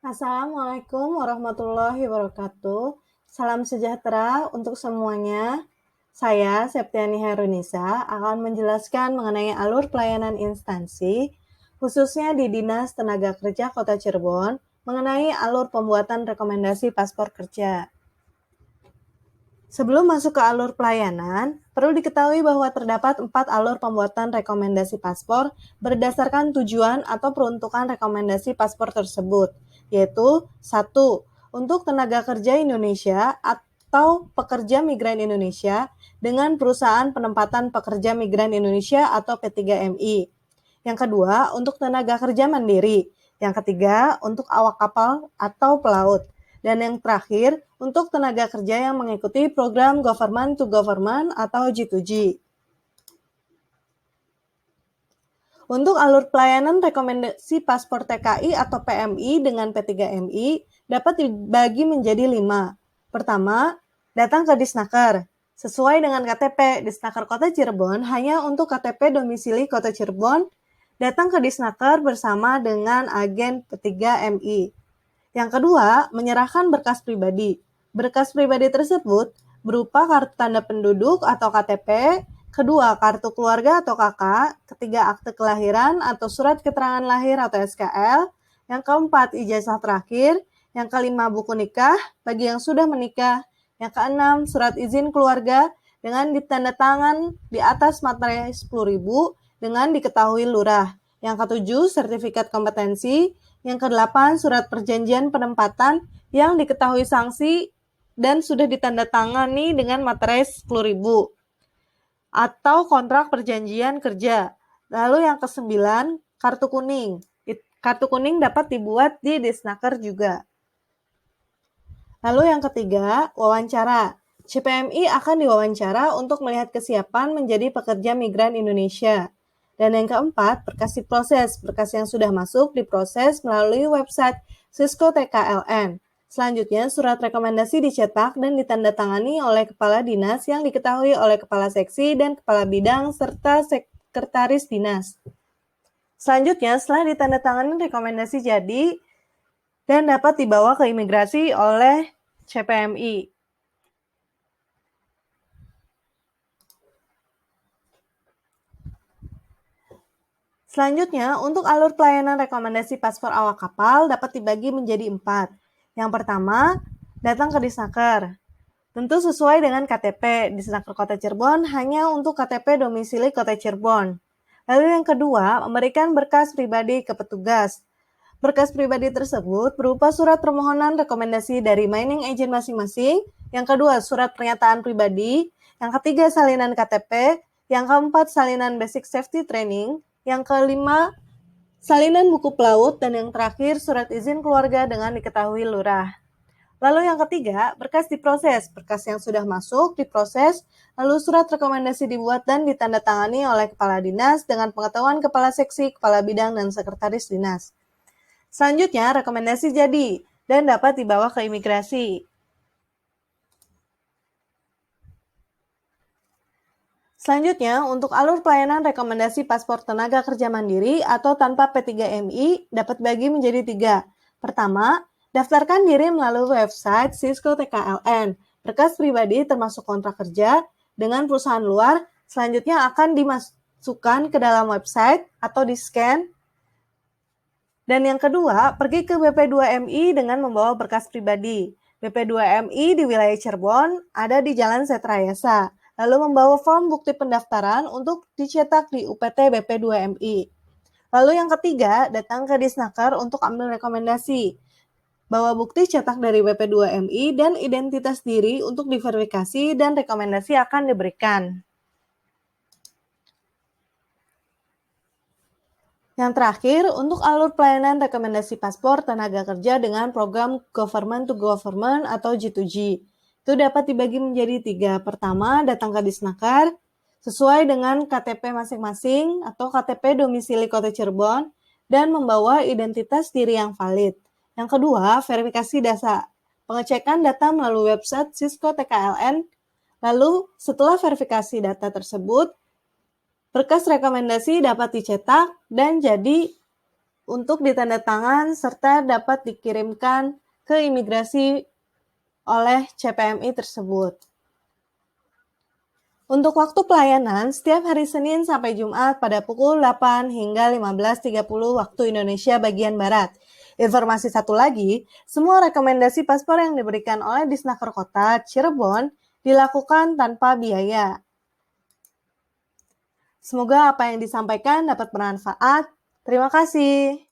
Assalamualaikum warahmatullahi wabarakatuh. Salam sejahtera untuk semuanya. Saya, Septiani Herunisa, akan menjelaskan mengenai alur pelayanan instansi, khususnya di Dinas Tenaga Kerja Kota Cirebon, mengenai alur pembuatan rekomendasi paspor kerja. Sebelum masuk ke alur pelayanan, perlu diketahui bahwa terdapat 4 alur pembuatan rekomendasi paspor berdasarkan tujuan atau peruntukan rekomendasi paspor tersebut, yaitu 1. Untuk tenaga kerja Indonesia atau pekerja migran Indonesia dengan perusahaan penempatan pekerja migran Indonesia atau P3MI. Yang kedua, untuk tenaga kerja mandiri. Yang ketiga, untuk awak kapal atau pelaut. Dan yang terakhir, untuk tenaga kerja yang mengikuti program Government to Government atau G2G. Untuk alur pelayanan rekomendasi paspor TKI atau PMI dengan P3MI dapat dibagi menjadi 5. Pertama, datang ke Disnaker. Sesuai dengan KTP Disnaker Kota Cirebon, hanya untuk KTP domisili Kota Cirebon, datang ke Disnaker bersama dengan agen P3MI. Yang kedua, menyerahkan berkas pribadi. Berkas pribadi tersebut berupa kartu tanda penduduk atau KTP, kedua, kartu keluarga atau KK, ketiga, akte kelahiran atau surat keterangan lahir atau SKL, yang keempat, ijazah terakhir, yang kelima, buku nikah bagi yang sudah menikah, yang keenam, surat izin keluarga dengan ditandatangan di atas materai 10.000 dengan diketahui lurah. Yang ketujuh, sertifikat kompetensi. Yang kedelapan, surat perjanjian penempatan yang diketahui sanksi dan sudah ditandatangani dengan materai 10.000 atau kontrak perjanjian kerja. Lalu yang kesembilan, kartu kuning. Kartu kuning dapat dibuat di Disnaker juga. Lalu yang ketiga, wawancara. CPMI akan diwawancara untuk melihat kesiapan menjadi pekerja migran Indonesia. Dan yang keempat, berkas diproses. Berkas yang sudah masuk diproses melalui website Sisko TKLN. Selanjutnya, surat rekomendasi dicetak dan ditandatangani oleh kepala dinas yang diketahui oleh kepala seksi dan kepala bidang serta sekretaris dinas. Selanjutnya, setelah ditandatangani rekomendasi jadi dan dapat dibawa ke imigrasi oleh CPMI. Selanjutnya, untuk alur pelayanan rekomendasi paspor awak kapal dapat dibagi menjadi 4. Yang pertama, datang ke Disnaker. Tentu sesuai dengan KTP, Disnaker Kota Cirebon hanya untuk KTP domisili Kota Cirebon. Lalu yang kedua, memberikan berkas pribadi ke petugas. Berkas pribadi tersebut berupa surat permohonan rekomendasi dari mining agent masing-masing. Yang kedua, surat pernyataan pribadi. Yang ketiga, salinan KTP. Yang keempat, salinan basic safety training. Yang kelima, salinan buku pelaut. Dan yang terakhir, surat izin keluarga dengan diketahui lurah. Lalu yang ketiga, berkas diproses. Berkas yang sudah masuk diproses, lalu surat rekomendasi dibuat dan ditandatangani oleh kepala dinas dengan pengetahuan kepala seksi, kepala bidang, dan sekretaris dinas. Selanjutnya, rekomendasi jadi dan dapat dibawa ke imigrasi. Selanjutnya, untuk alur pelayanan rekomendasi paspor tenaga kerja mandiri atau tanpa P3MI dapat bagi menjadi 3. Pertama, daftarkan diri melalui website Sisko TKLN. Berkas pribadi termasuk kontrak kerja dengan perusahaan luar selanjutnya akan dimasukkan ke dalam website atau di-scan. Dan yang kedua, pergi ke BP2MI dengan membawa berkas pribadi. BP2MI di wilayah Cirebon ada di Jalan Setrayasa. Lalu membawa form bukti pendaftaran untuk dicetak di UPT BP2MI. Lalu yang ketiga, datang ke Disnaker untuk ambil rekomendasi. Bawa bukti cetak dari BP2MI dan identitas diri untuk diverifikasi dan rekomendasi akan diberikan. Yang terakhir, untuk alur pelayanan rekomendasi paspor tenaga kerja dengan program Government to Government atau G2G. Itu dapat dibagi menjadi 3. Pertama, datang ke Disnaker sesuai dengan KTP masing-masing atau KTP domisili Kota Cirebon dan membawa identitas diri yang valid. Yang kedua, verifikasi data. Pengecekan data melalui website Sisko TKLN. Lalu, setelah verifikasi data tersebut, berkas rekomendasi dapat dicetak dan jadi untuk ditandatangan serta dapat dikirimkan ke imigrasi oleh CPMI tersebut. Untuk waktu pelayanan, setiap hari Senin sampai Jumat pada pukul 8 hingga 15.30 waktu Indonesia bagian Barat. Informasi satu lagi, semua rekomendasi paspor yang diberikan oleh Disnaker Kota Cirebon dilakukan tanpa biaya. Semoga apa yang disampaikan dapat bermanfaat. Terima kasih.